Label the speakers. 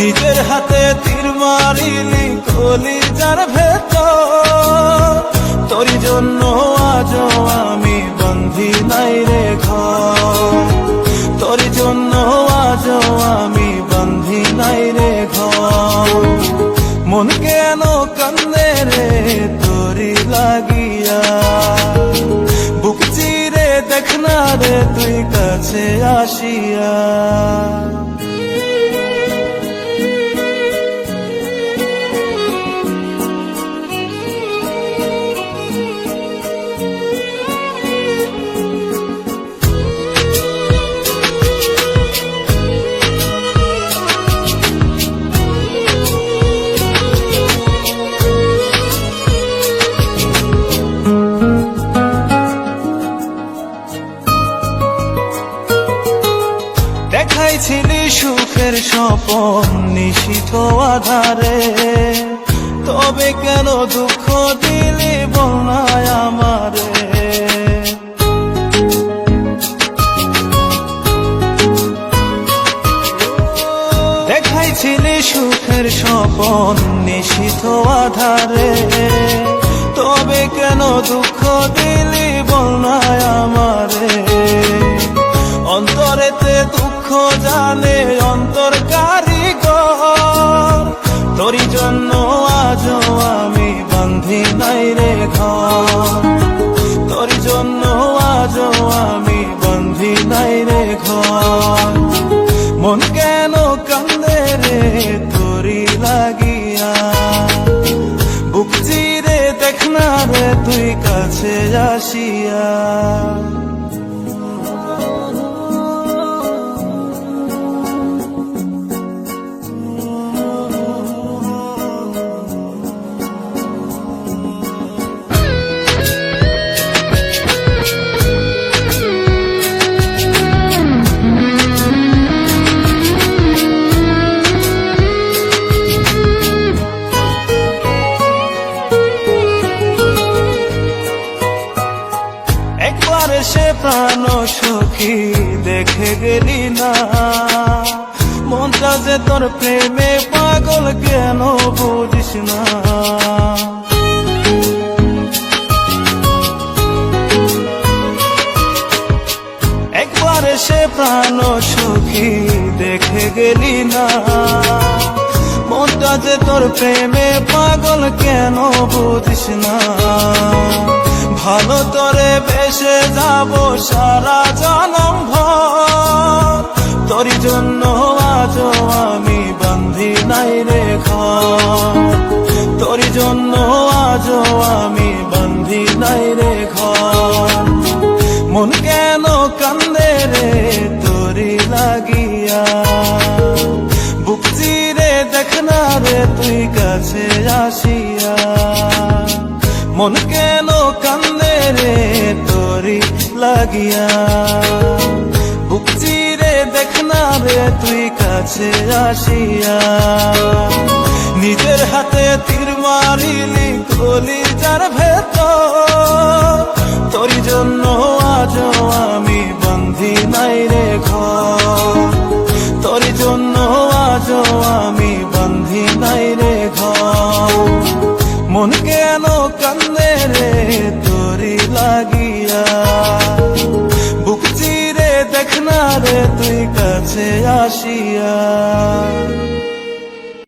Speaker 1: নিজের হাতে তীর মারিলি কলিজার ভেতর, তোরই জন্য আজও আমি বন্ধি নাই রে ঘর, তোরই জন্য আজও আমি বন্ধি নাই রে ঘর। মন কেন কান্দে রে তোরি লাগিয়া, বুক চিরে দেখ না রে তুই কাছে আসিয়া। দেখাইছিলি সুখের স্বপন নিশিথ আধারে, তবে কেন দুঃখ দিলি বলনায় আমারে। দেখাইছিলি সুখের স্বপন নিশিথ আধারে, তবে কেন দুঃখ দিলি বলনায় আমারে। অন্তরেতে দুঃখ জানে অন্তর কারিগর, তোরই জন্য আজও আমি বন্ধি নাই রে ঘর, তোরই জন্য আজও আমি বন্ধি নাই রে ঘর। মন কেন কান্দে রে তোরি লাগিয়া, বুক চিরে দেখ না রে তুই কাছে আসিয়া। একবার সে প্রাণ সখী দেখে গেলি না, মনটা যে তোর প্রেমে পাগল কেন বুঝিস না। একবার সে প্রাণ সখী দেখে গেলি না, মনটা যে তোর প্রেমে পাগল কেন বুঝিস না। ভালো তোরে বেসে যাব সারা জনম ভর, তোরই জন্য আজও আমি বন্ধি নাই রে ঘর, তোরই জন্য আজও আমি বন্ধি নাই রে ঘর। মন কেন কান্দে রে তোরি লাগিয়া, বুক চিরে দেখ না রে তুই কাছে আসিয়া। মন কেন কান্দে রে তোরি লাগিয়া, বুক চিরে দেখ না রে তুই কাছে আসিয়া। নিজের হাতে তীর মারিলি কলিজার ভেতর, তোরই জন্য আজও আমি বন্ধি নাই রে ঘর, তোরই জন্য আজও আমি বন্ধি নাই রে ঘর। মন কেন কান্দে রে তোরি লাগিয়া, বুক চিরে দেখ না রে তুই কাছে আসিয়া।